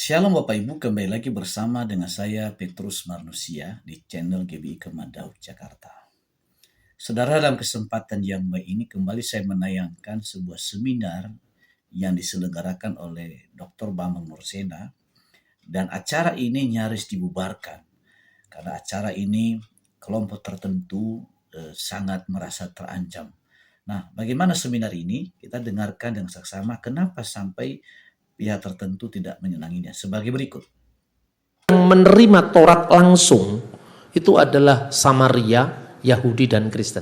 Shalom Bapak Ibu, kembali lagi bersama dengan saya Petrus Marnusia di channel GBI Kemadaud Jakarta. Saudara, dalam kesempatan yang baik ini kembali saya menayangkan sebuah seminar yang diselenggarakan oleh Dr. Bambang Nursena, dan acara ini nyaris dibubarkan karena acara ini kelompok tertentu sangat merasa terancam. Nah, bagaimana seminar ini? Kita dengarkan dengan saksama kenapa sampai pihak tertentu tidak menyenanginya sebagai berikut. Yang menerima Taurat langsung itu adalah Samaria, Yahudi, dan Kristen.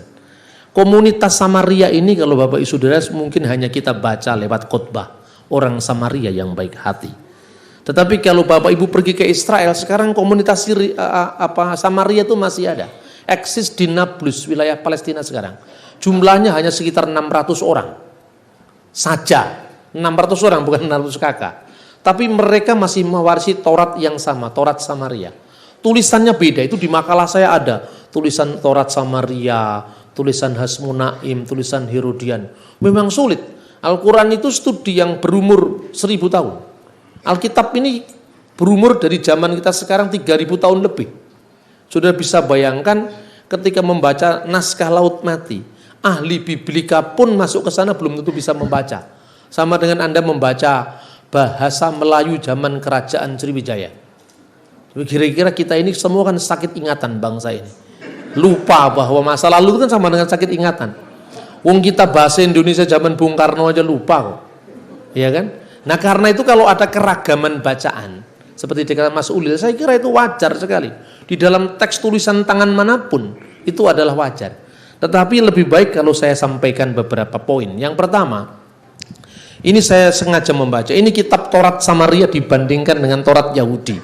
Komunitas Samaria ini kalau Bapak Ibu Saudara mungkin hanya kita baca lewat khotbah orang Samaria yang baik hati. Tetapi kalau Bapak Ibu pergi ke Israel, sekarang komunitas Samaria itu masih ada. Eksis di Nablus, wilayah Palestina sekarang. Jumlahnya hanya sekitar 600 orang saja. 600 orang, bukan 600 kakak. Tapi mereka masih mewarisi Taurat yang sama, Taurat Samaria. Tulisannya beda, itu di makalah saya ada. Tulisan Taurat Samaria, tulisan Hasmonaim, tulisan Herodian. Memang sulit. Al-Quran itu studi yang berumur 1000 tahun. Alkitab ini berumur dari zaman kita sekarang 3000 tahun lebih. Sudah bisa bayangkan ketika membaca naskah Laut Mati. Ahli biblika pun masuk ke sana belum tentu bisa membaca. Sama dengan Anda membaca bahasa Melayu zaman kerajaan Sriwijaya. Kira-kira kita ini semua kan sakit ingatan bangsa ini. Lupa bahwa masa lalu itu kan sama dengan sakit ingatan. Wong kita bahasa Indonesia zaman Bung Karno aja lupa kok. Iya kan? Nah karena itu kalau ada keragaman bacaan, seperti dikatakan Mas Ulil, saya kira itu wajar sekali. Di dalam teks tulisan tangan manapun, itu adalah wajar. Tetapi lebih baik kalau saya sampaikan beberapa poin. Yang pertama, ini saya sengaja membaca. Ini kitab Taurat Samaria dibandingkan dengan Taurat Yahudi.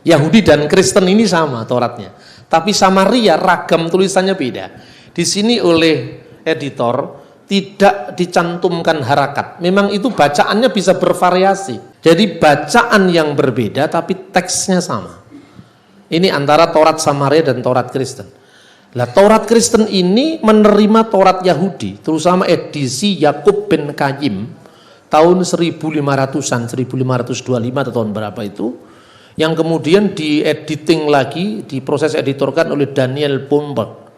Yahudi dan Kristen ini sama Tauratnya. Tapi Samaria ragam tulisannya beda. Di sini oleh editor tidak dicantumkan harakat. Memang itu bacaannya bisa bervariasi. Jadi bacaan yang berbeda tapi teksnya sama. Ini antara Taurat Samaria dan Taurat Kristen. Nah, Taurat Kristen ini menerima Taurat Yahudi, terutama edisi Yakub bin Qayyim tahun 1500-an, 1525 atau tahun berapa itu, yang kemudian diediting lagi, diproses editorkan oleh Daniel Bomberg.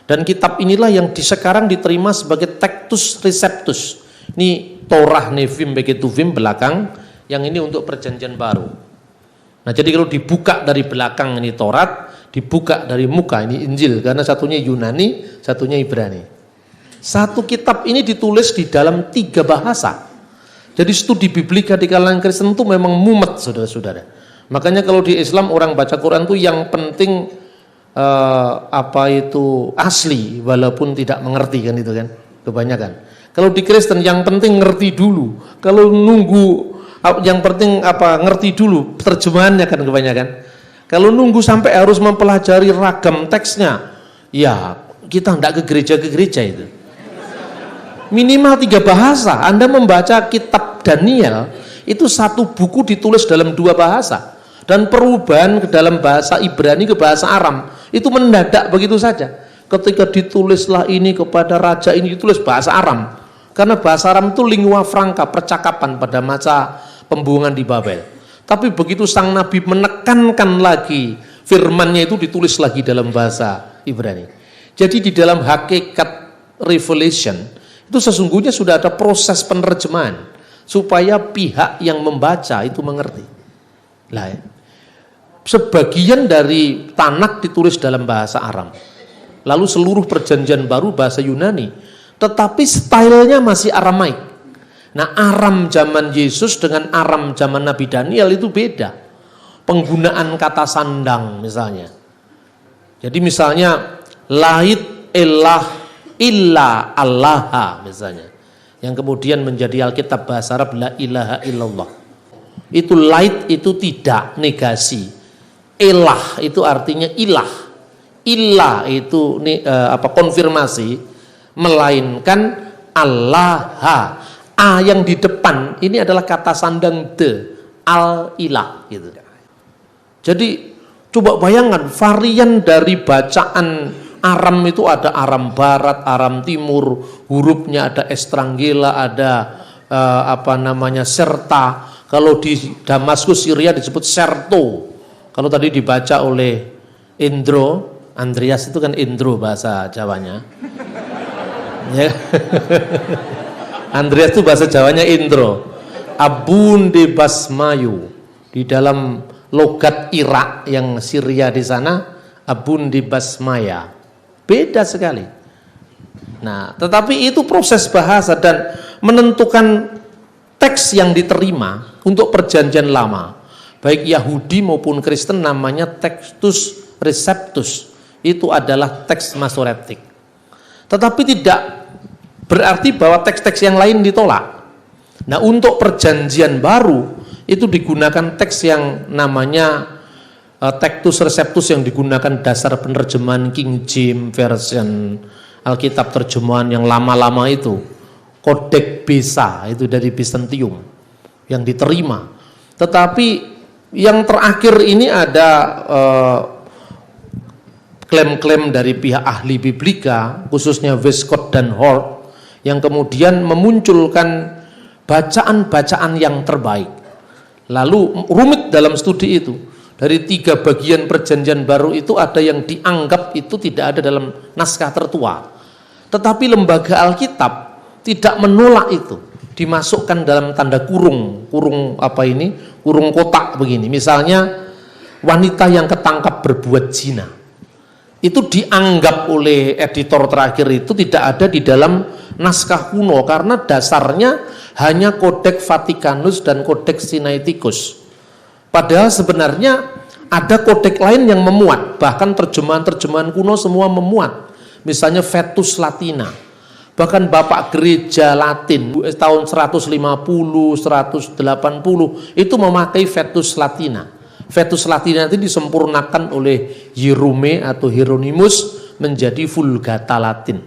Dan kitab inilah yang sekarang diterima sebagai Textus Receptus. Ini Torah Nevim Beketuvim belakang, yang ini untuk perjanjian baru. Nah jadi kalau dibuka dari belakang ini Taurat, dibuka dari muka ini Injil, karena satunya Yunani, satunya Ibrani. Satu kitab ini ditulis di dalam 3 bahasa. Jadi studi biblika di kalangan Kristen itu memang mumet, saudara-saudara. Makanya kalau di Islam orang baca Quran itu yang penting asli, walaupun tidak mengerti kan itu kan, kebanyakan. Kalau di Kristen yang penting ngerti dulu. Kalau nunggu yang penting ngerti dulu terjemahannya kan kebanyakan. Kalau nunggu sampai harus mempelajari ragam teksnya, ya kita tidak ke gereja itu. Minimal 3 bahasa. Anda membaca kitab Daniel itu satu buku ditulis dalam 2 bahasa, dan perubahan ke dalam bahasa Ibrani ke bahasa Aram itu mendadak begitu saja. Ketika ditulislah ini kepada raja ini, ditulis bahasa Aram karena bahasa Aram itu lingua franca, percakapan pada masa pembuangan di Babel. Tapi begitu sang nabi menekankan lagi firmannya, itu ditulis lagi dalam bahasa Ibrani. Jadi di dalam hakikat Revelation itu sesungguhnya sudah ada proses penerjemahan supaya pihak yang membaca itu mengerti. Lah, sebagian dari Tanakh ditulis dalam bahasa Aram. Lalu seluruh perjanjian baru bahasa Yunani, tetapi stylenya masih Aramaik. Nah, Aram zaman Yesus dengan Aram zaman Nabi Daniel itu beda. Penggunaan kata sandang misalnya. Jadi misalnya lait elah illa allaha misalnya, yang kemudian menjadi Alkitab bahasa Arab la ilaha illallah. Itu lait itu tidak, negasi. Elah itu artinya ilah. Ilah itu konfirmasi, melainkan allaha. A yang di depan ini adalah kata sandang de, al ilah gitu. Jadi coba bayangkan varian dari bacaan Aram itu ada Aram Barat, Aram Timur, hurufnya ada estrangela, ada serta, Kalau di Damaskus Syria disebut Serto. Kalau tadi dibaca oleh Indro, Andreas itu kan Indro bahasa Jawanya. Ya. Andreas itu bahasa Jawanya Indro. Abun de Basmayu. Di dalam logat Irak yang Syria di sana, Abun di Basmaya. Beda sekali. Nah, tetapi itu proses bahasa dan menentukan teks yang diterima untuk perjanjian lama. Baik Yahudi maupun Kristen namanya Textus Receptus. Itu adalah teks Masoretik. Tetapi tidak berarti bahwa teks-teks yang lain ditolak. Nah, untuk perjanjian baru itu digunakan teks yang namanya Textus Receptus yang digunakan dasar penerjemahan King James Version, Alkitab terjemahan yang lama-lama itu, Kodek Besa itu dari Bizantium yang diterima. Tetapi yang terakhir ini ada klaim-klaim dari pihak ahli biblika, khususnya Westcott dan Hort, yang kemudian memunculkan bacaan-bacaan yang terbaik. Lalu rumit dalam studi itu. Dari 3 bagian perjanjian baru itu ada yang dianggap itu tidak ada dalam naskah tertua. Tetapi lembaga Alkitab tidak menolak itu. Dimasukkan dalam tanda kurung kurung kotak begini. Misalnya wanita yang ketangkap berbuat zina. Itu dianggap oleh editor terakhir itu tidak ada di dalam naskah kuno karena dasarnya hanya Kodeks Vatikanus dan Kodeks Sinaiticus. Padahal sebenarnya ada kodeks lain yang memuat, bahkan terjemahan-terjemahan kuno semua memuat. Misalnya Vetus Latina. Bahkan Bapak Gereja Latin tahun 150, 180 itu memakai Vetus Latina. Vetus Latina itu disempurnakan oleh Hierume atau Hieronymus menjadi Vulgata Latin.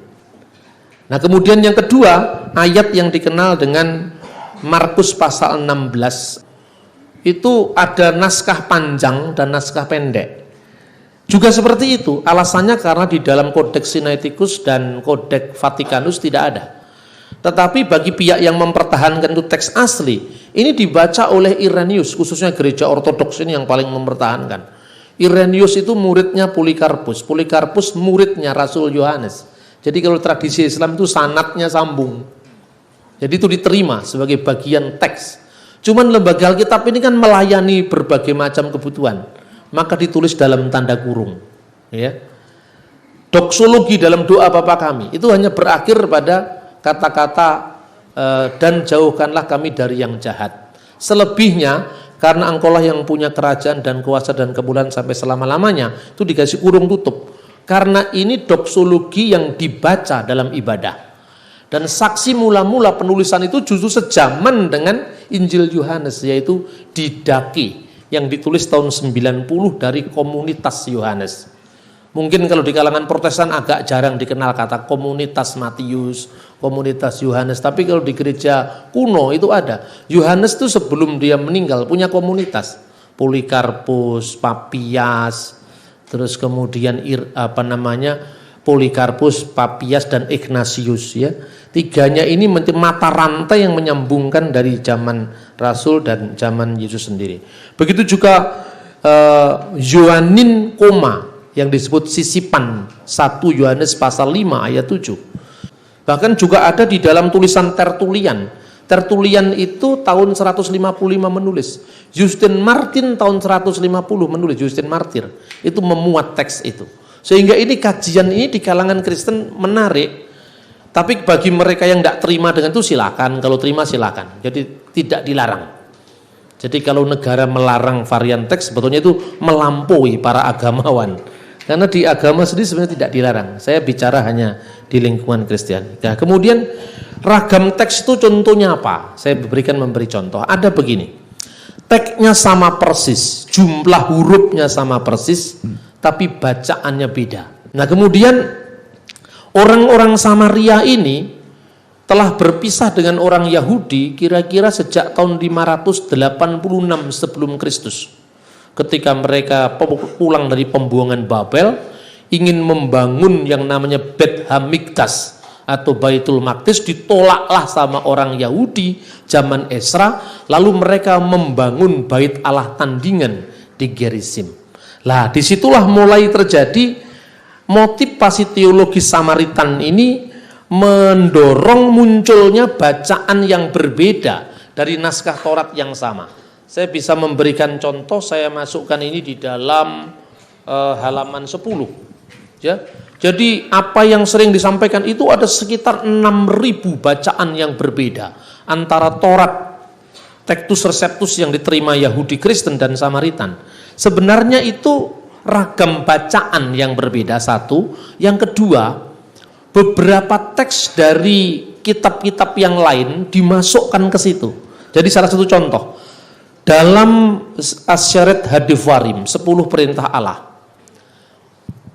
Nah, kemudian yang kedua, ayat yang dikenal dengan Markus pasal 16 itu ada naskah panjang dan naskah pendek. Juga seperti itu, alasannya karena di dalam Kodeks Sinaiticus dan Kodeks Vatikanus tidak ada. Tetapi bagi pihak yang mempertahankan itu teks asli, ini dibaca oleh Irenaeus, khususnya gereja ortodoks ini yang paling mempertahankan. Irenaeus itu muridnya Polikarpus, Polikarpus muridnya Rasul Yohanes. Jadi kalau tradisi Islam itu sanadnya sambung. Jadi itu diterima sebagai bagian teks. Cuman lembaga Alkitab ini kan melayani berbagai macam kebutuhan, maka ditulis dalam tanda kurung. Ya. Doksologi dalam doa Bapa kami itu hanya berakhir pada kata-kata dan jauhkanlah kami dari yang jahat. Selebihnya karena engkaulah yang punya kerajaan dan kuasa dan kemuliaan sampai selama-lamanya, itu dikasih kurung tutup. Karena ini doksologi yang dibaca dalam ibadah. Dan saksi mula-mula penulisan itu justru sejaman dengan Injil Yohanes, yaitu Didake yang ditulis tahun 90 dari komunitas Yohanes. Mungkin kalau di kalangan Protestan agak jarang dikenal kata komunitas Matius, komunitas Yohanes, tapi kalau di gereja kuno itu ada. Yohanes itu sebelum dia meninggal punya komunitas, Polikarpus, Papias, terus kemudian Polikarpus, Papias dan Ignatius ya. Tiganya ini mata rantai yang menyambungkan dari zaman Rasul dan zaman Yesus sendiri. Begitu juga Yohanin Koma yang disebut sisipan 1 Yohanes pasal 5 ayat 7. Bahkan juga ada di dalam tulisan Tertulian. Tertulian itu tahun 155 menulis. Justin Martin tahun 150 menulis, Justin Martir. Itu memuat teks itu. Sehingga ini kajian ini di kalangan Kristen menarik. Tapi bagi mereka yang tidak terima dengan itu silakan, kalau terima silakan. Jadi tidak dilarang. Jadi kalau negara melarang varian teks sebetulnya itu melampaui para agamawan. Karena di agama sendiri sebenarnya tidak dilarang. Saya bicara hanya di lingkungan Kristen. Nah, kemudian ragam teks itu contohnya apa? Saya memberi contoh. Ada begini. Teksnya sama persis, jumlah hurufnya sama persis, tapi bacaannya beda. Nah, kemudian orang-orang Samaria ini telah berpisah dengan orang Yahudi kira-kira sejak tahun 586 sebelum Kristus. Ketika mereka pulang dari pembuangan Babel, ingin membangun yang namanya Bet Hamikdas atau Baitul Maqdis ditolaklah sama orang Yahudi zaman Esra, lalu mereka membangun bait Allah tandingan di Gerizim. Lah disitulah mulai terjadi motivasi teologis Samaritan ini mendorong munculnya bacaan yang berbeda dari naskah Taurat yang sama. Saya bisa memberikan contoh, saya masukkan ini di dalam halaman 10 ya. Jadi apa yang sering disampaikan itu ada sekitar 6.000 bacaan yang berbeda antara Taurat, Textus Receptus yang diterima Yahudi, Kristen, dan Samaritan. Sebenarnya itu ragam bacaan yang berbeda, satu. Yang kedua, beberapa teks dari kitab-kitab yang lain dimasukkan ke situ. Jadi salah satu contoh, dalam Asyaret Hadifwarim, 10 perintah Allah,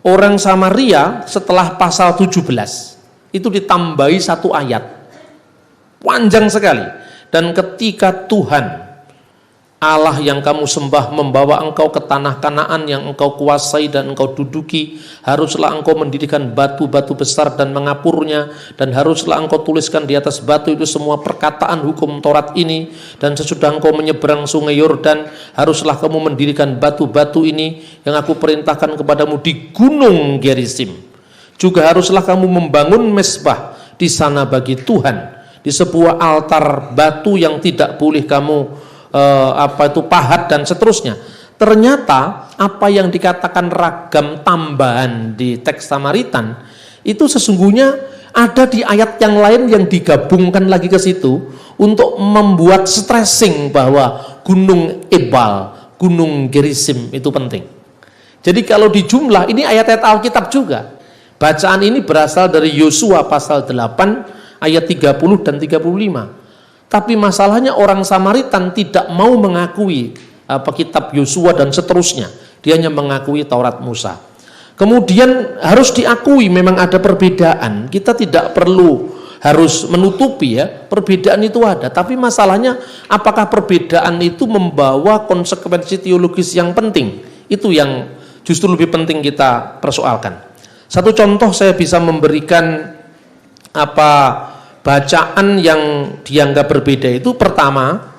orang Samaria setelah pasal 17 itu ditambahi satu ayat panjang sekali. Dan ketika Tuhan Allah yang kamu sembah membawa engkau ke tanah Kanaan yang engkau kuasai dan engkau duduki, haruslah engkau mendirikan batu-batu besar dan mengapurnya, dan haruslah engkau tuliskan di atas batu itu semua perkataan hukum Taurat ini, dan sesudah engkau menyeberang sungai Yordan, haruslah kamu mendirikan batu-batu ini yang aku perintahkan kepadamu di gunung Gerizim. Juga haruslah kamu membangun mezbah di sana bagi Tuhan, di sebuah altar batu yang tidak boleh kamu pahat dan seterusnya. Ternyata apa yang dikatakan ragam tambahan di teks Samaritan itu sesungguhnya ada di ayat yang lain yang digabungkan lagi ke situ untuk membuat stressing bahwa gunung Ebal, gunung Gerizim itu penting. Jadi kalau di jumlah ini ayat-ayat Alkitab juga. Bacaan ini berasal dari Yosua pasal 8 ayat 30 dan 35. Tapi masalahnya orang Samaritan tidak mau mengakui kitab Yosua dan seterusnya. Dia hanya mengakui Taurat Musa. Kemudian harus diakui memang ada perbedaan. Kita tidak perlu harus menutupi ya, perbedaan itu ada. Tapi masalahnya apakah perbedaan itu membawa konsekuensi teologis yang penting? Itu yang justru lebih penting kita persoalkan. Satu contoh saya bisa memberikan bacaan yang dianggap berbeda itu, pertama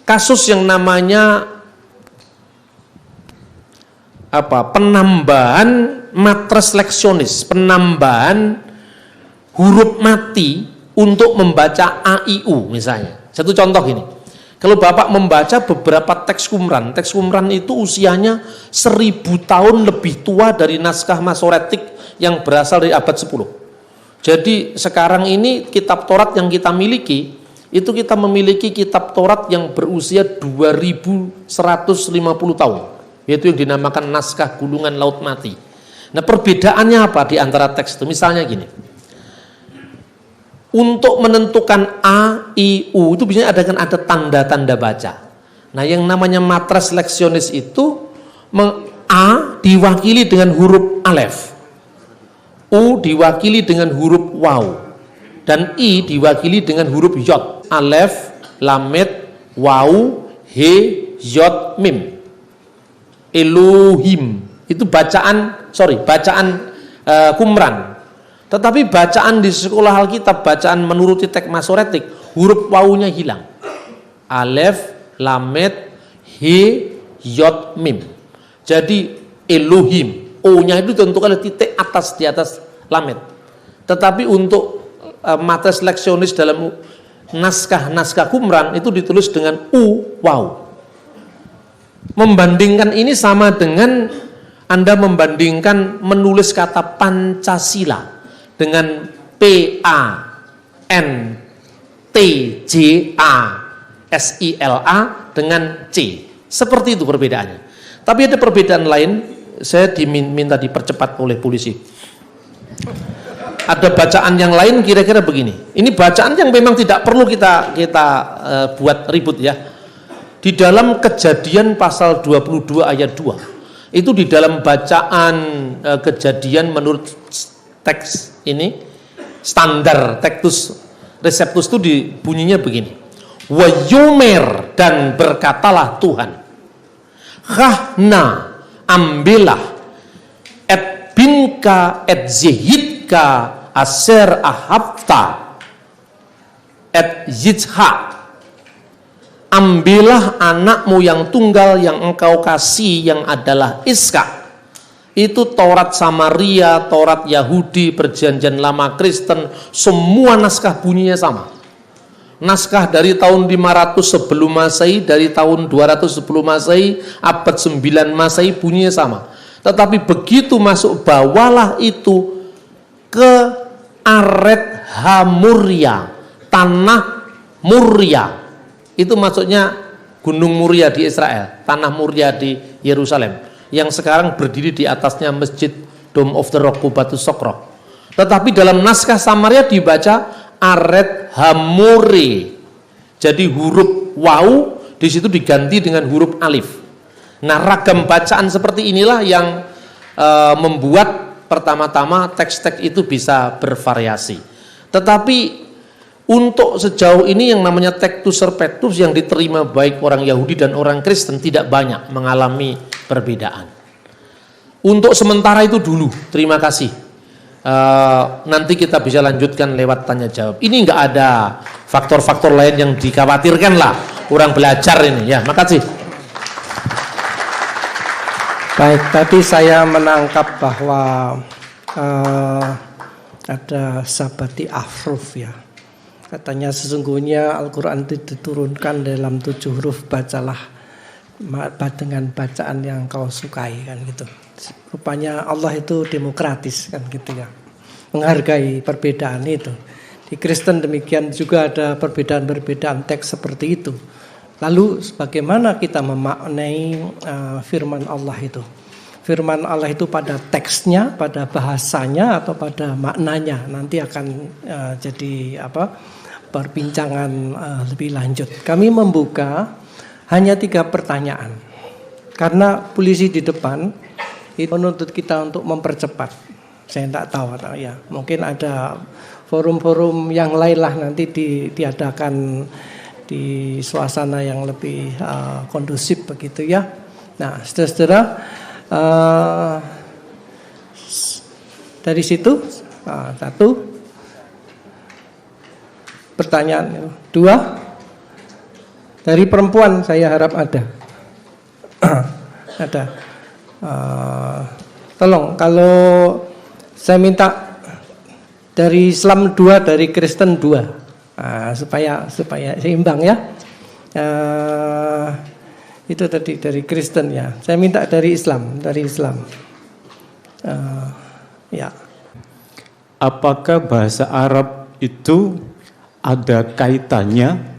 kasus yang namanya penambahan matres leksionis, penambahan huruf mati untuk membaca AIU misalnya. Satu contoh ini, kalau Bapak membaca beberapa teks Qumran itu usianya 1000 tahun lebih tua dari naskah Masoretik yang berasal dari abad 10. Jadi sekarang ini kitab Taurat yang kita miliki, itu kita memiliki kitab Taurat yang berusia 2150 tahun, yaitu yang dinamakan naskah Gulungan Laut Mati. Nah perbedaannya apa di antara teks itu? Misalnya gini, untuk menentukan A, I, U itu biasanya ada tanda-tanda baca. Nah yang namanya matres leksionis itu, A diwakili dengan huruf alef, U diwakili dengan huruf waw, dan I diwakili dengan huruf yod. Alef, lamet, waw, he, yod, mim. Elohim itu bacaan Qumran. Tetapi bacaan di sekolah Alkitab, bacaan menuruti teks Masoretik, huruf wawunya hilang. Alef, lamet, he, yod, mim. Jadi Elohim, O-nya itu ditentukan oleh titik atas di atas lamet. Tetapi untuk matres leksionis dalam naskah Qumran itu ditulis dengan U, waw. Membandingkan ini sama dengan Anda membandingkan menulis kata Pancasila dengan P-A-N-T-J-A-S-I-L-A dengan C. Seperti itu perbedaannya. Tapi ada perbedaan lain. Saya diminta dipercepat oleh polisi. Ada bacaan yang lain kira-kira begini. Ini bacaan yang memang tidak perlu kita buat ribut ya. Di dalam Kejadian pasal 22 ayat 2. Itu di dalam bacaan Kejadian menurut teks ini, standar Textus Receptus itu bunyinya begini. Wa yomer, dan berkatalah Tuhan, Khahna, ambillah et binka et zehidka aser ahabta et yijha, ambillah anakmu yang tunggal yang engkau kasih yang adalah Iska. Itu Taurat Samaria, Taurat Yahudi, Perjanjian Lama Kristen, semua naskah bunyinya sama. Naskah dari tahun 500 sebelum Masehi, dari tahun 200 sebelum Masehi, abad 9 Masehi bunyinya sama. Tetapi begitu masuk bawalah itu ke Aret Hamuria, tanah Muria. Itu maksudnya Gunung Muria di Israel, tanah Muria di Yerusalem, yang sekarang berdiri di atasnya Masjid Dome of the Rock, Batu Sokro. Tetapi dalam naskah Samaria dibaca Aret Hamuri. Jadi huruf waw di situ diganti dengan huruf alif. Nah, ragam bacaan seperti inilah yang membuat pertama-tama teks-teks itu bisa bervariasi. Tetapi untuk sejauh ini yang namanya Tectus Serpetus yang diterima baik orang Yahudi dan orang Kristen tidak banyak mengalami perbedaan. Untuk sementara itu dulu, terima kasih. Nanti kita bisa lanjutkan lewat tanya jawab. Ini nggak ada faktor-faktor lain yang dikhawatirkan lah orang belajar ini ya. Makasih. Baik, tadi saya menangkap bahwa ada sabati afruf ya. Katanya sesungguhnya Al-Quran itu diturunkan dalam 7 huruf, bacalah dengan bacaan yang kau sukai kan gitu. Rupanya Allah itu demokratis kan gitu ya, menghargai perbedaan itu. Di Kristen demikian juga ada perbedaan-perbedaan teks seperti itu. Lalu bagaimana kita memaknai firman Allah itu? Firman Allah itu pada teksnya, pada bahasanya atau pada maknanya nanti akan jadi perbincangan lebih lanjut. Kami membuka hanya 3 pertanyaan karena polisi di depan itu menuntut kita untuk mempercepat. Saya tidak tahu ya, mungkin ada forum-forum yang lain lah nanti diadakan di suasana yang lebih kondusif begitu ya. Nah, saudara-saudara, dari situ 1 pertanyaan, 2 dari perempuan saya harap ada. Ada. Tolong kalau saya minta dari Islam 2, dari Kristen 2, supaya seimbang ya. Itu tadi dari Kristen ya. Saya minta dari Islam, ya. Apakah bahasa Arab itu ada kaitannya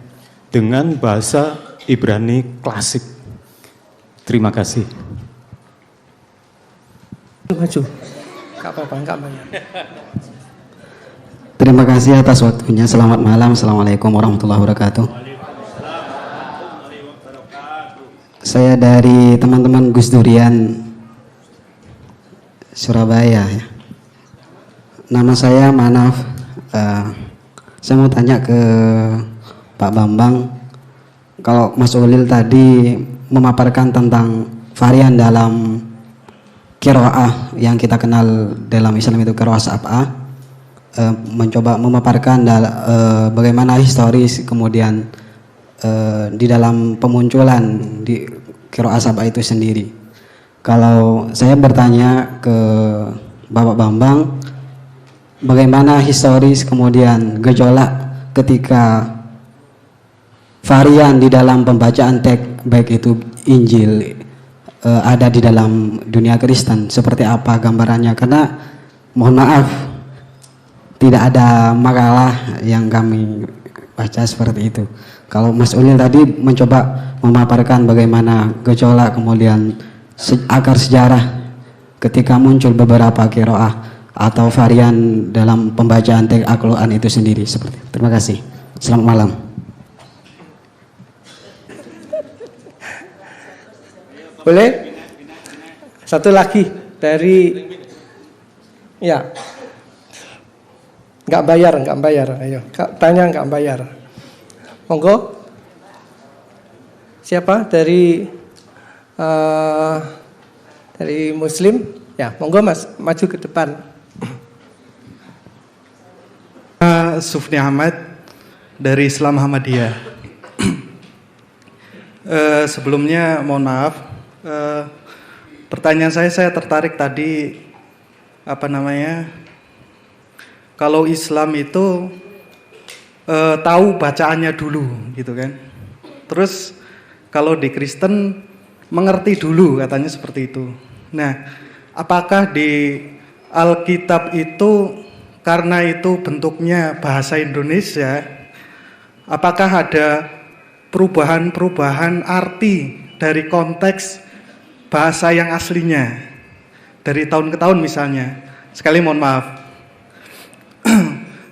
dengan bahasa Ibrani klasik? Terima kasih. Maju. Enggak apa-apa, enggak banyak. Terima kasih atas waktunya. Selamat malam. Assalamualaikum warahmatullahi wabarakatuh. Saya dari teman-teman Gus Durian Surabaya ya. Nama saya Manaf. Saya mau tanya ke Pak Bambang, kalau Mas Ulil tadi memaparkan tentang varian dalam qiraah yang kita kenal dalam Islam itu qiraah sab'ah, mencoba memaparkan bagaimana historis kemudian di dalam pemunculan di qiraah sab'ah itu sendiri. Kalau saya bertanya ke Bapak Bambang, bagaimana historis kemudian gejolak ketika varian di dalam pembacaan teks baik itu Injil ada di dalam dunia Kristen, seperti apa gambarannya? Karena mohon maaf tidak ada makalah yang kami baca seperti itu. Kalau Mas Ulil tadi mencoba memaparkan bagaimana gejolak kemudian akar sejarah ketika muncul beberapa qiraah atau varian dalam pembacaan teks Al-Quran itu sendiri seperti itu. Terima kasih. Selamat malam. Boleh? Satu lagi dari ya. Enggak bayar. Ayo, tanya enggak bayar. Monggo. Siapa dari Muslim? Ya, monggo Mas, maju ke depan. Nama Sufni Ahmad dari Islam Muhammadiyah. Sebelumnya mohon maaf, pertanyaan saya tertarik tadi kalau Islam itu tahu bacaannya dulu gitu kan. Terus kalau di Kristen mengerti dulu katanya seperti itu. Nah, apakah di Alkitab itu karena itu bentuknya bahasa Indonesia, apakah ada perubahan-perubahan arti dari konteks bahasa yang aslinya dari tahun ke tahun misalnya? Sekali mohon maaf.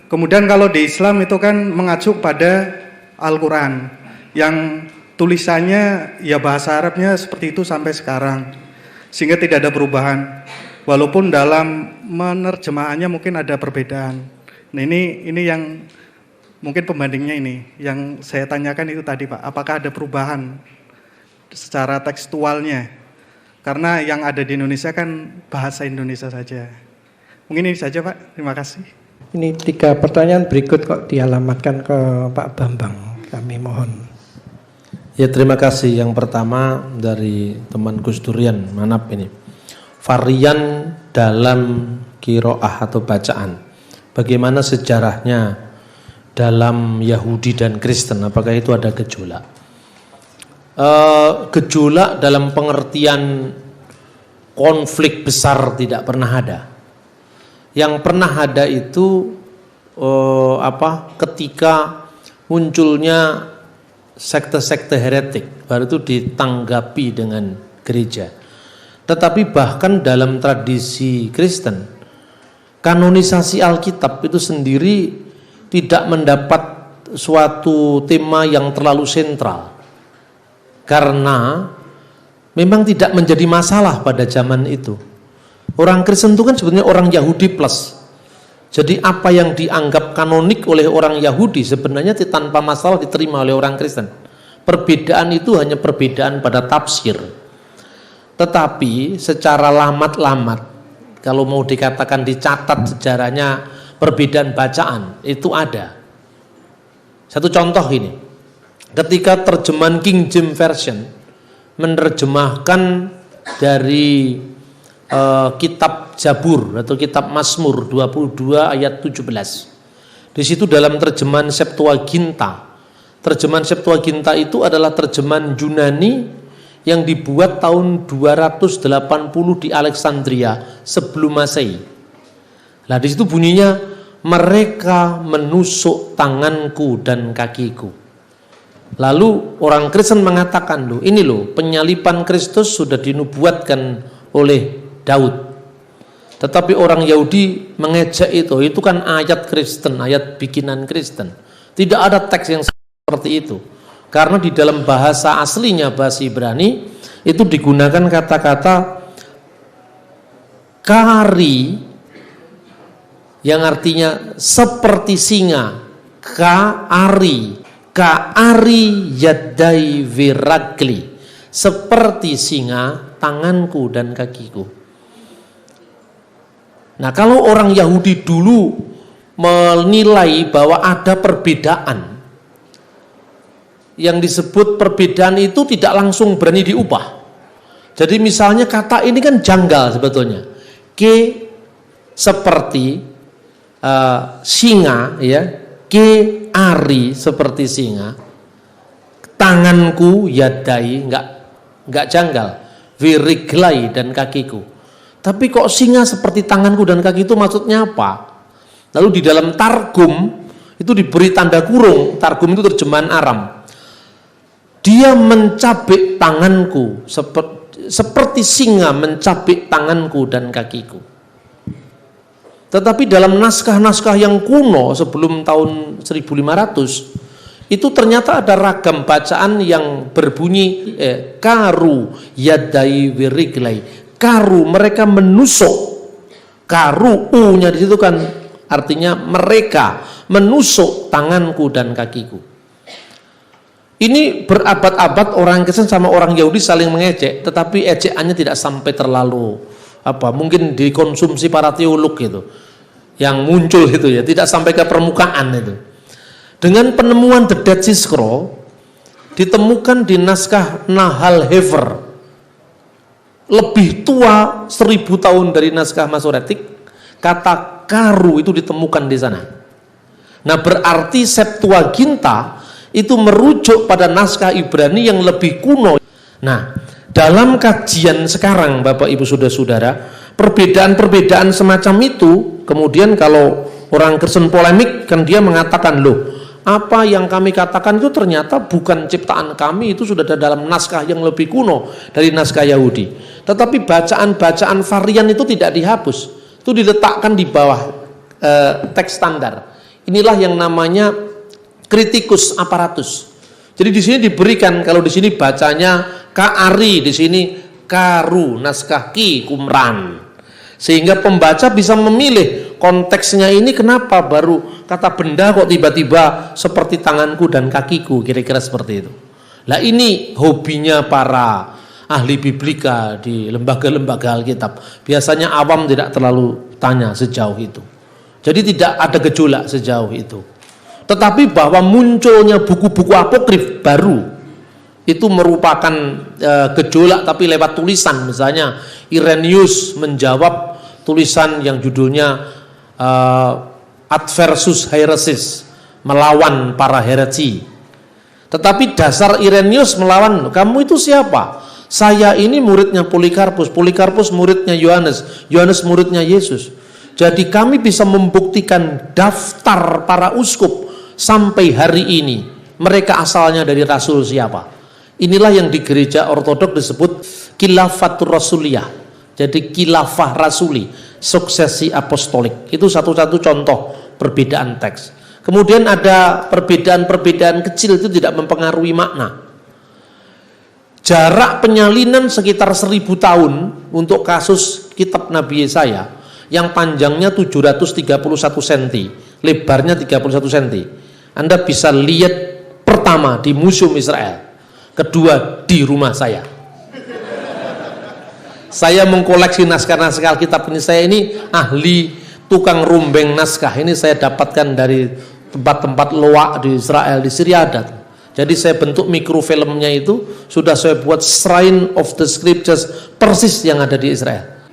Kemudian kalau di Islam itu kan mengacu pada Al-Quran yang tulisannya ya bahasa Arabnya seperti itu sampai sekarang, sehingga tidak ada perubahan. Walaupun dalam menerjemahannya mungkin ada perbedaan. Nah ini yang mungkin pembandingnya ini yang saya tanyakan itu tadi Pak, apakah ada perubahan secara tekstualnya? Karena yang ada di Indonesia kan bahasa Indonesia saja. Mungkin ini saja Pak, terima kasih. Ini 3 pertanyaan berikut kok dialamatkan ke Pak Bambang, kami mohon. Ya, terima kasih. Yang pertama dari teman Gus Durian Manap ini. Varian dalam qiraah atau bacaan. Bagaimana sejarahnya dalam Yahudi dan Kristen? Apakah itu ada gejolak? Gejolak dalam pengertian konflik besar tidak pernah ada. Yang pernah ada itu ketika munculnya sekte-sekte heretik, baru itu ditanggapi dengan gereja. Tetapi bahkan dalam tradisi Kristen, kanonisasi Alkitab itu sendiri tidak mendapat suatu tema yang terlalu sentral, karena memang tidak menjadi masalah pada zaman itu. Orang Kristen itu kan sebetulnya orang Yahudi plus. Jadi apa yang dianggap kanonik oleh orang Yahudi sebenarnya tanpa masalah diterima oleh orang Kristen. Perbedaan itu hanya perbedaan pada tafsir. Tetapi secara lamat-lamat, kalau mau dikatakan dicatat sejarahnya perbedaan bacaan, itu ada. Satu contoh ini, ketika terjemahan King James Version menerjemahkan dari kitab Zabur atau kitab Mazmur 22 ayat 17. Di situ dalam terjemahan Septuaginta. Terjemahan Septuaginta itu adalah terjemahan Yunani yang dibuat tahun 280 di Alexandria sebelum Masehi. Nah, di situ bunyinya, mereka menusuk tanganku dan kakiku. Lalu orang Kristen mengatakan, loh, ini loh penyaliban Kristus sudah dinubuatkan oleh Daud. Tetapi orang Yahudi mengejek itu kan ayat Kristen, ayat bikinan Kristen. Tidak ada teks yang seperti itu. Karena di dalam bahasa aslinya, bahasa Ibrani, itu digunakan kata-kata kari yang artinya seperti singa, ka'ari yadai viragli, seperti singa tanganku dan kakiku. Nah, kalau orang Yahudi dulu menilai bahwa ada perbedaan, yang disebut perbedaan itu tidak langsung berani diubah. Jadi misalnya kata ini kan janggal sebetulnya. Ke seperti singa, ya. Ke ari seperti singa. Tanganku yadai enggak janggal. Viriglai dan kakiku. Tapi kok singa seperti tanganku dan kaki itu maksudnya apa? Lalu di dalam Targum itu diberi tanda kurung. Targum itu terjemahan Aram. Dia mencabik tanganku seperti singa mencabik tanganku dan kakiku. Tetapi dalam naskah-naskah yang kuno sebelum tahun 1500 itu ternyata ada ragam bacaan yang berbunyi karu yadai wiriglai. Karu, mereka menusuk. Karu, u-nya di situ kan artinya mereka menusuk tanganku dan kakiku. Ini berabad-abad orang Kristen sama orang Yahudi saling mengejek, tetapi ejekannya tidak sampai terlalu mungkin dikonsumsi para teolog gitu. yang muncul itu ya, tidak sampai ke permukaan itu. Dengan penemuan The Dead Sea Scroll ditemukan di naskah Nahal Hefer, lebih tua 1000 tahun dari naskah Masoretik. Kata karu itu ditemukan di sana. Nah, berarti Septuaginta itu merujuk pada naskah Ibrani yang lebih kuno. Nah, dalam kajian sekarang Bapak Ibu Saudara-saudara, perbedaan-perbedaan semacam itu, kemudian kalau orang Kristen polemik kan dia mengatakan, loh, apa yang kami katakan itu ternyata bukan ciptaan kami, itu sudah ada dalam naskah yang lebih kuno dari naskah Yahudi. Tetapi bacaan-bacaan varian itu tidak dihapus, itu diletakkan di bawah teks standar. Inilah yang namanya kritikus aparatus. Jadi di sini diberikan, kalau di sini bacanya Ka'ari, di sini Karu, naskah Ki Qumran, sehingga pembaca bisa memilih konteksnya ini kenapa baru kata benda kok tiba-tiba seperti tanganku dan kakiku, kira-kira seperti itu. Lah ini hobinya para ahli biblika di lembaga-lembaga Alkitab. Biasanya awam tidak terlalu tanya sejauh itu. Jadi tidak ada gejolak sejauh itu. Tetapi bahwa munculnya buku-buku apokrif baru itu merupakan gejolak, tapi lewat tulisan. Misalnya Irenaeus menjawab tulisan yang judulnya Adversus Heresis, melawan para heresi. Tetapi dasar Irenaeus melawan, kamu itu siapa? Saya ini muridnya Polikarpus, Polikarpus muridnya Yohanes, Yohanes muridnya Yesus. Jadi kami bisa membuktikan daftar para uskup sampai hari ini, mereka asalnya dari rasul siapa. Inilah yang di gereja ortodok disebut Khilafatur Rasuliyah. Jadi khilafah rasuli, suksesi apostolik. Itu satu-satu contoh perbedaan teks. Kemudian ada perbedaan-perbedaan kecil, itu tidak mempengaruhi makna. Jarak penyalinan sekitar 1000 tahun untuk kasus kitab Nabi Yesaya, yang panjangnya 731 cm, lebarnya 31 cm. Anda bisa lihat pertama di Museum Israel, kedua di rumah saya. Saya mengkoleksi naskah-naskah Alkitab ini. Saya ini ahli tukang rumbeng naskah. Ini saya dapatkan dari tempat-tempat loak di Israel, di Syria ada. Jadi saya bentuk mikrofilmnya itu, sudah saya buat Shrine of the Scriptures persis yang ada di Israel.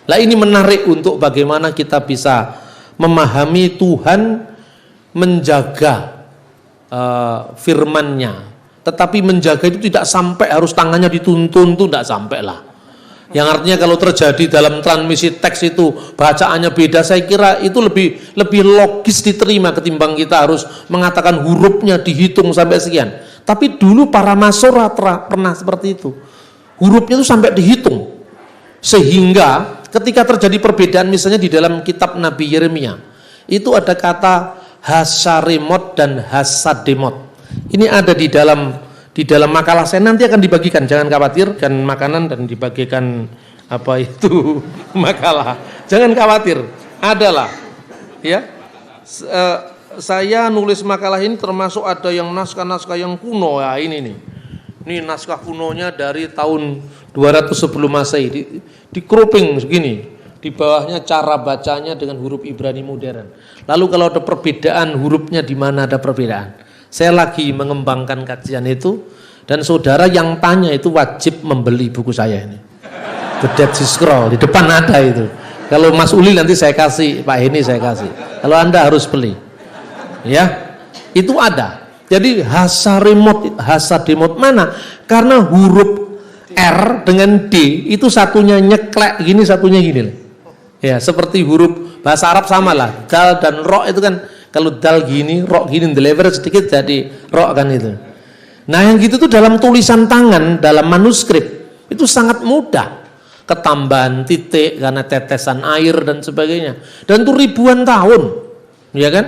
Nah ini menarik untuk bagaimana kita bisa memahami Tuhan menjaga firman-Nya. Tetapi menjaga itu tidak sampai harus tangannya dituntun, itu tidak sampai lah. Yang artinya kalau terjadi dalam transmisi teks itu bacaannya beda, saya kira itu lebih logis diterima ketimbang kita harus mengatakan hurufnya dihitung sampai sekian. Tapi dulu para Masorah pernah seperti itu, hurufnya itu sampai dihitung, sehingga ketika terjadi perbedaan misalnya di dalam kitab Nabi Yeremia itu ada kata Hasaremot dan Hasademot. Ini ada di dalam makalah saya, nanti akan dibagikan, jangan khawatir, kan makanan dan dibagikan apa itu makalah, jangan khawatir, adalah ya. Saya nulis makalah ini termasuk ada yang naskah-naskah yang kuno ya, ini naskah kunonya dari tahun 200 sebelum Masehi, di cropping segini, di bawahnya cara bacanya dengan huruf Ibrani modern. Lalu kalau ada perbedaan hurufnya, di mana ada perbedaan. Saya lagi mengembangkan kajian itu, dan saudara yang tanya itu wajib membeli buku saya ini, The Dead Sea Scroll, di depan ada itu. Kalau Mas Uli nanti saya kasih, Pak Heni saya kasih. Kalau Anda harus beli, ya itu ada. Jadi Hasademot mana? Karena huruf R dengan D itu satunya nyeklek gini, satunya gini. Ya seperti huruf bahasa Arab sama lah. Dal dan ro itu kan, kalau dal gini, ro gini, deliver sedikit jadi ro kan itu. Nah yang gitu tuh dalam tulisan tangan, dalam manuskrip itu sangat mudah. Ketambahan titik karena tetesan air dan sebagainya. Dan itu ribuan tahun, ya kan?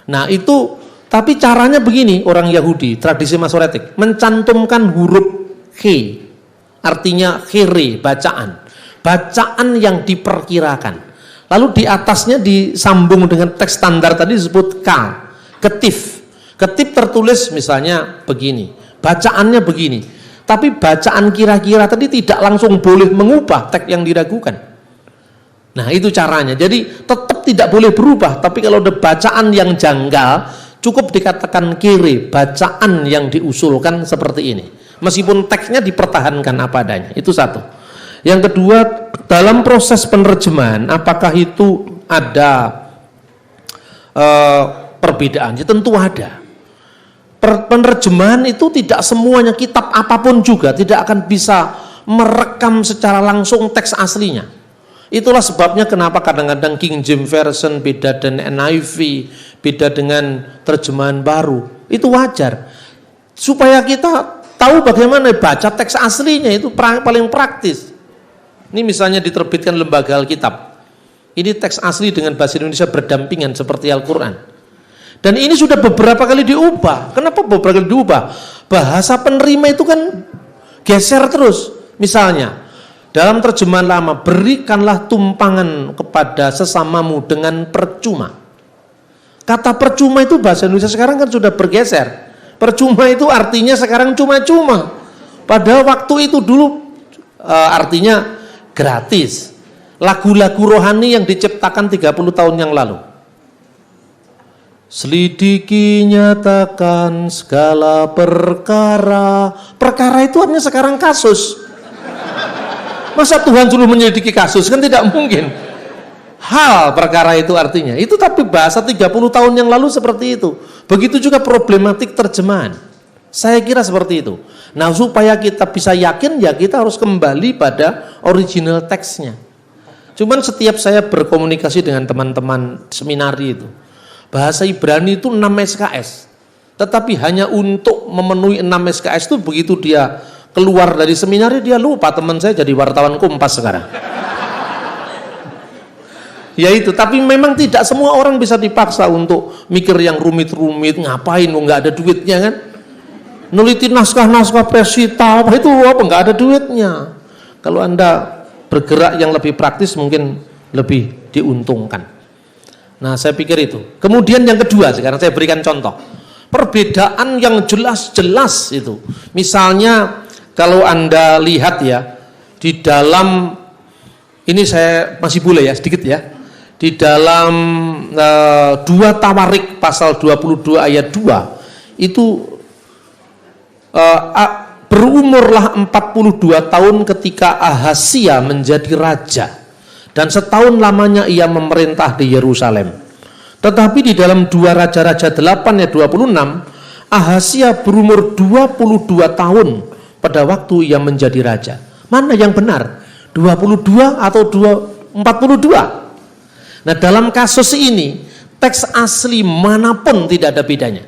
Nah itu, tapi caranya begini, orang Yahudi, tradisi Masoretik, mencantumkan huruf H, artinya khere, bacaan yang diperkirakan. Lalu di atasnya disambung dengan teks standar tadi disebut K, ketif. Ketif tertulis misalnya begini, bacaannya begini. Tapi bacaan kira-kira tadi tidak langsung boleh mengubah teks yang diragukan. Nah itu caranya. Jadi tetap tidak boleh berubah, tapi kalau ada bacaan yang janggal, cukup dikatakan kiri, bacaan yang diusulkan seperti ini. Meskipun teksnya dipertahankan apa adanya, itu satu. Yang kedua, dalam proses penerjemahan, apakah itu ada perbedaan? Ya, tentu ada. Penerjemahan itu tidak semuanya, kitab apapun juga tidak akan bisa merekam secara langsung teks aslinya. Itulah sebabnya kenapa kadang-kadang King James Version beda dengan NIV, beda dengan terjemahan baru. Itu wajar. Supaya kita tahu bagaimana baca teks aslinya, itu paling praktis. Ini misalnya diterbitkan lembaga Alkitab. Ini teks asli dengan bahasa Indonesia berdampingan seperti Al-Quran. Dan ini sudah beberapa kali diubah. Kenapa beberapa kali diubah? Bahasa penerima itu kan geser terus. Misalnya, dalam terjemahan lama, berikanlah tumpangan kepada sesamamu dengan percuma. Kata percuma itu bahasa Indonesia sekarang kan sudah bergeser. Percuma itu artinya sekarang cuma-cuma. Padahal waktu itu dulu artinya gratis. Lagu-lagu rohani yang diciptakan 30 tahun yang lalu. Selidiki, nyatakan segala perkara. Perkara itu artinya sekarang kasus. Masa Tuhan suruh menyelidiki kasus? Kan tidak mungkin. Hal perkara itu artinya. Itu tapi bahasa 30 tahun yang lalu seperti itu. Begitu juga problematik terjemahan. Saya kira seperti itu. Nah, supaya kita bisa yakin, ya kita harus kembali pada original teksnya. Cuman setiap saya berkomunikasi dengan teman-teman seminari itu, bahasa Ibrani itu 6 SKS. Tetapi hanya untuk memenuhi 6 SKS itu begitu dia keluar dari seminari, dia lupa. Teman saya jadi wartawan Kompas sekarang. Ya itu, tapi memang tidak semua orang bisa dipaksa untuk mikir yang rumit-rumit, ngapain, nggak ada duitnya kan? Neliti naskah-naskah Pesita, apa itu, apa nggak ada duitnya. Kalau Anda bergerak yang lebih praktis mungkin lebih diuntungkan. Nah, saya pikir itu. Kemudian yang kedua, sekarang saya berikan contoh. Perbedaan yang jelas-jelas itu. Misalnya, kalau Anda lihat ya, di dalam, ini saya masih boleh ya, sedikit ya. Di dalam 2 Tawarik pasal 22 ayat 2, itu berumurlah 42 tahun ketika Ahazia menjadi raja. Dan setahun lamanya ia memerintah di Yerusalem. Tetapi di dalam 2 Raja-Raja 8 ayat 26, Ahazia berumur 22 tahun pada waktu ia menjadi raja. Mana yang benar? 22 atau 42? Nah, dalam kasus ini, teks asli manapun tidak ada bedanya.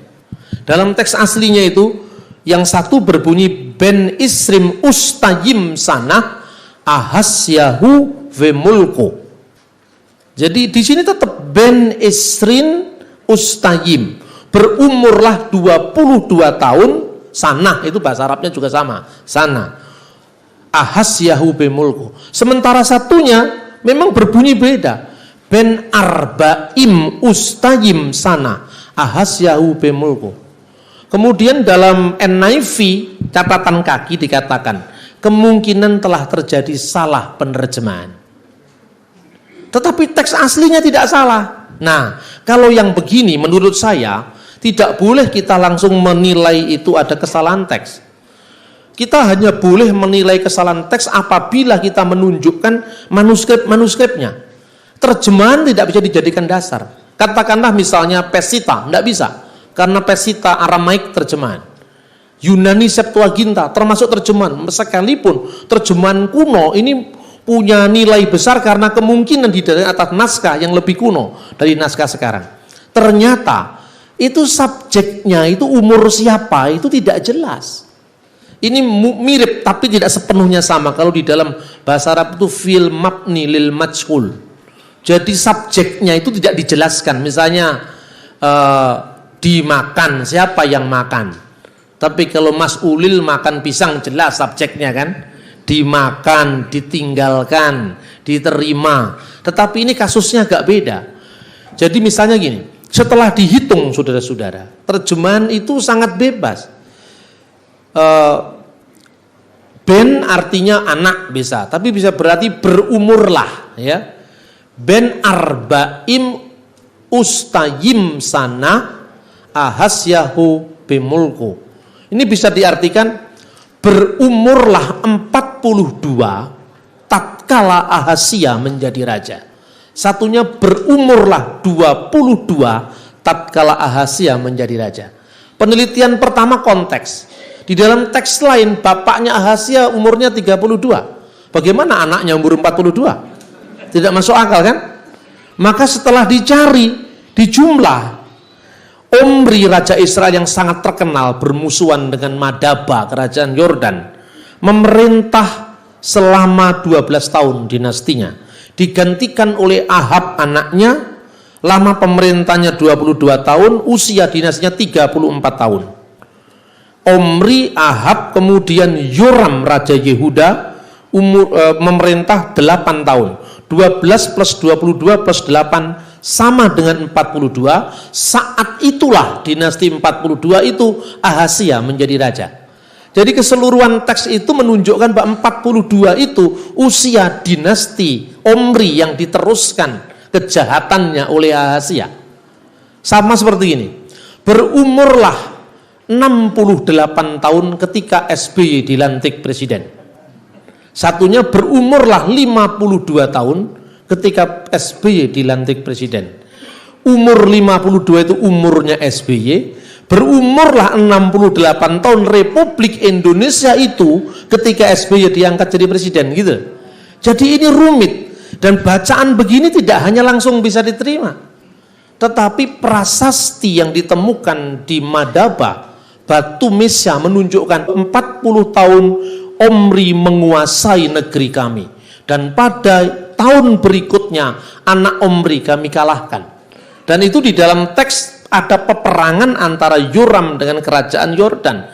Dalam teks aslinya itu, yang satu berbunyi Ben Isrim Ustayim Sanah Ahasyahu Vemulko. Jadi di sini tetap Ben Isrin Ustayim, berumurlah 22 tahun. Sanah itu bahasa Arabnya juga sama, Sanah Ahasyahu Vemulko. Sementara satunya memang berbunyi beda, Ben Arba'im Ustayim Sanah Ahasyahu Vemulko. Kemudian dalam NIV catatan kaki dikatakan kemungkinan telah terjadi salah penerjemahan. Tetapi teks aslinya tidak salah. Nah, kalau yang begini menurut saya tidak boleh kita langsung menilai itu ada kesalahan teks. Kita hanya boleh menilai kesalahan teks apabila kita menunjukkan manuskrip-manuskripnya. Terjemahan tidak bisa dijadikan dasar. Katakanlah misalnya Pesita, tidak bisa. Karena Pesita Aramaik terjemahan. Yunani Septuaginta termasuk terjemahan. Sekalipun terjemahan kuno ini punya nilai besar karena kemungkinan di atas naskah yang lebih kuno dari naskah sekarang. Ternyata itu subjeknya, itu umur siapa, itu tidak jelas. Ini mirip tapi tidak sepenuhnya sama. Kalau di dalam bahasa Arab itu fil mabni lil majhul. Jadi subjeknya itu tidak dijelaskan. Misalnya dimakan, siapa yang makan. Tapi kalau mas'ulil makan pisang jelas subjeknya kan. Dimakan, ditinggalkan, diterima. Tetapi ini kasusnya agak beda. Jadi misalnya gini, setelah dihitung saudara-saudara, terjemahan itu sangat bebas. Ben artinya anak bisa, tapi bisa berarti berumurlah ya. ben arba'im ustayim sana ahasyahu bimulku. Ini bisa diartikan berumurlah 42 tatkala Ahasya menjadi raja. Satunya berumurlah 22 tatkala Ahasya menjadi raja. Penelitian pertama konteks. Di dalam teks lain bapaknya Ahasya umurnya 32. Bagaimana anaknya umur 42? Tidak masuk akal kan? Maka setelah dicari, dijumlah, Omri raja Israel yang sangat terkenal bermusuhan dengan Madaba kerajaan Yordan, memerintah selama 12 tahun dinastinya, digantikan oleh Ahab anaknya, lama pemerintahnya 22 tahun, usia dinastinya 34 tahun. Omri, Ahab, kemudian Yoram raja Yehuda memerintah 8 tahun. 12 plus 22 plus 8 sama dengan 42. Saat itulah dinasti 42 itu Ahasya menjadi raja. Jadi keseluruhan teks itu menunjukkan bahwa 42 itu usia dinasti Omri yang diteruskan kejahatannya oleh Ahasya. Sama seperti ini. Berumurlah 68 tahun ketika SBY dilantik presiden. Satunya berumurlah 52 tahun ketika SBY dilantik presiden. Umur 52 itu umurnya SBY, berumurlah 68 tahun Republik Indonesia itu ketika SBY diangkat jadi presiden gitu. Jadi ini rumit dan bacaan begini tidak hanya langsung bisa diterima. Tetapi prasasti yang ditemukan di Madaba, Batu Mesya menunjukkan 40 tahun Omri menguasai negeri kami, dan pada tahun berikutnya anak Omri kami kalahkan. Dan itu di dalam teks ada peperangan antara Yoram dengan kerajaan Yordan.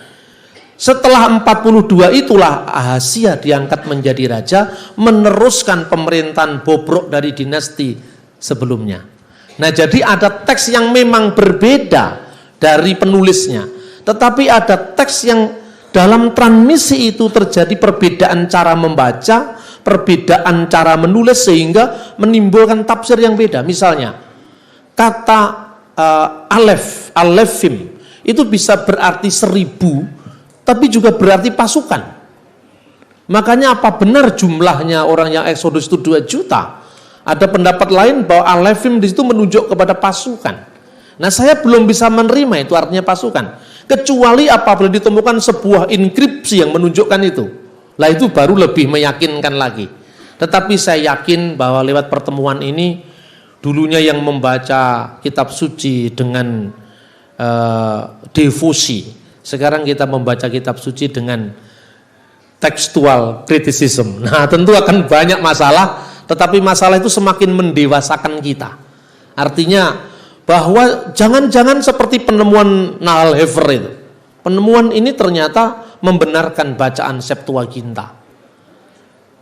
Setelah 42 itulah Ahasya diangkat menjadi raja, meneruskan pemerintahan bobrok dari dinasti sebelumnya. Nah, jadi ada teks yang memang berbeda dari penulisnya, tetapi ada teks yang dalam transmisi itu terjadi perbedaan cara membaca, perbedaan cara menulis, sehingga menimbulkan tafsir yang beda. Misalnya, kata alefim itu bisa berarti 1000, tapi juga berarti pasukan. Makanya apa benar jumlahnya orang yang Exodus itu 2 juta? Ada pendapat lain bahwa alefim di situ menunjuk kepada pasukan. Nah, saya belum bisa menerima itu artinya pasukan. Kecuali apabila ditemukan sebuah inskripsi yang menunjukkan itu. Lah itu baru lebih meyakinkan lagi. Tetapi saya yakin bahwa lewat pertemuan ini, dulunya yang membaca kitab suci dengan devosi, sekarang kita membaca kitab suci dengan textual criticism. Nah, tentu akan banyak masalah, tetapi masalah itu semakin mendewasakan kita. Artinya bahwa jangan-jangan seperti penemuan Nahal Hefer itu. Penemuan ini ternyata membenarkan bacaan Septuaginta.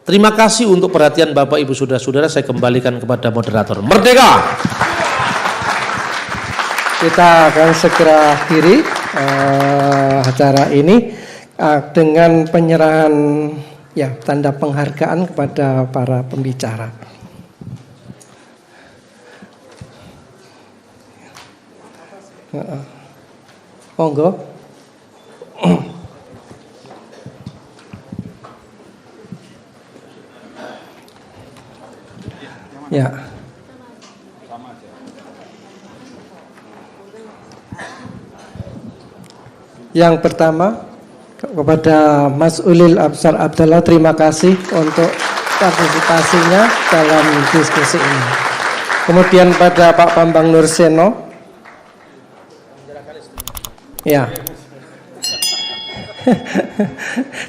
Terima kasih untuk perhatian Bapak Ibu Saudara-saudara. Saya kembalikan kepada moderator. Merdeka! Kita akan segera akhiri acara ini dengan penyerahan tanda penghargaan kepada para pembicara. Monggo. Ya. Yang pertama kepada Mas Ulil Absar Abdallah, terima kasih untuk partisipasinya dalam diskusi ini. Kemudian pada Pak Bambang Nurseno. Ya.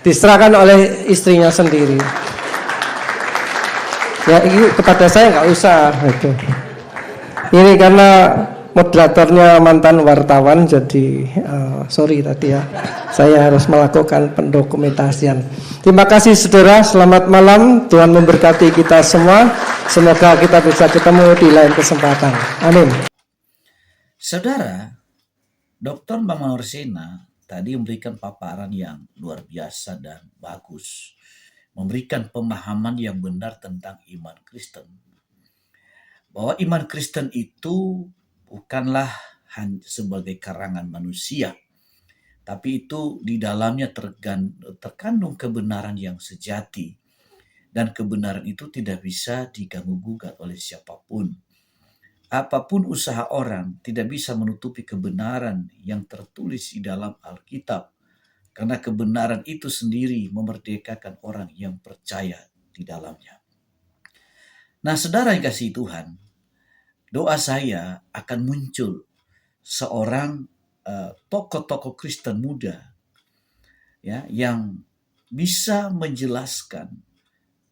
Diserahkan oleh istrinya sendiri. Ya, ini kepada saya nggak usah itu. Ini karena moderatornya mantan wartawan, jadi sorry tadi ya, saya harus melakukan pendokumentasian. Terima kasih saudara, selamat malam, Tuhan memberkati kita semua. Semoga kita bisa ketemu di lain kesempatan. Amin. Saudara, Dr. Bambang Nursena tadi memberikan paparan yang luar biasa dan bagus, memberikan pemahaman yang benar tentang iman Kristen. bahwa iman Kristen itu bukanlah hanya sebagai karangan manusia, tapi itu di dalamnya terkandung kebenaran yang sejati, dan kebenaran itu tidak bisa diganggu-gugat oleh siapapun. Apapun usaha orang tidak bisa menutupi kebenaran yang tertulis di dalam Alkitab, karena kebenaran itu sendiri memerdekakan orang yang percaya di dalamnya. Nah, saudara yang kasih Tuhan, doa saya akan muncul seorang tokoh-tokoh Kristen muda, ya, yang bisa menjelaskan,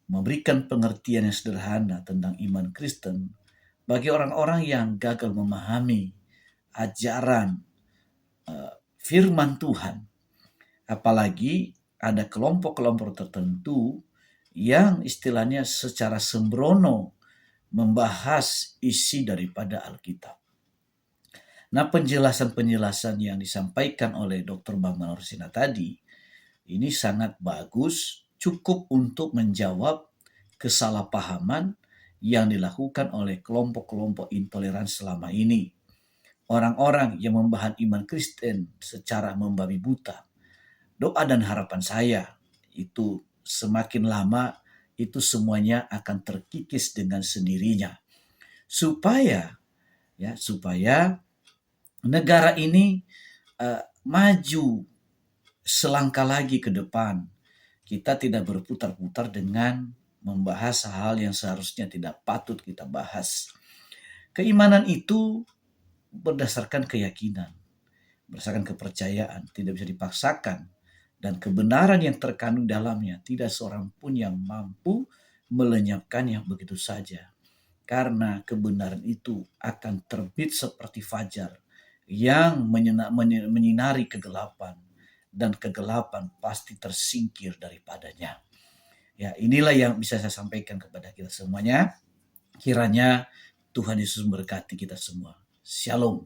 memberikan pengertian yang sederhana tentang iman Kristen bagi orang-orang yang gagal memahami ajaran firman Tuhan. Apalagi ada kelompok-kelompok tertentu yang istilahnya secara sembrono membahas isi daripada Alkitab. Nah, penjelasan-penjelasan yang disampaikan oleh Dr. Bambang Orsina tadi ini sangat bagus, cukup untuk menjawab kesalahpahaman yang dilakukan oleh kelompok-kelompok intoleran selama ini. Orang-orang yang membahas iman Kristen secara membabi buta. Doa dan harapan saya itu semakin lama itu semuanya akan terkikis dengan sendirinya. Supaya negara ini maju selangkah lagi ke depan. Kita tidak berputar-putar dengan membahas hal yang seharusnya tidak patut kita bahas. Keimanan itu berdasarkan keyakinan, berdasarkan kepercayaan, tidak bisa dipaksakan. Dan kebenaran yang terkandung dalamnya tidak seorang pun yang mampu melenyapkannya begitu saja. Karena kebenaran itu akan terbit seperti fajar yang menyinari kegelapan, dan kegelapan pasti tersingkir daripadanya. Ya, inilah yang bisa saya sampaikan kepada kita semuanya. Kiranya Tuhan Yesus memberkati kita semua. Shalom.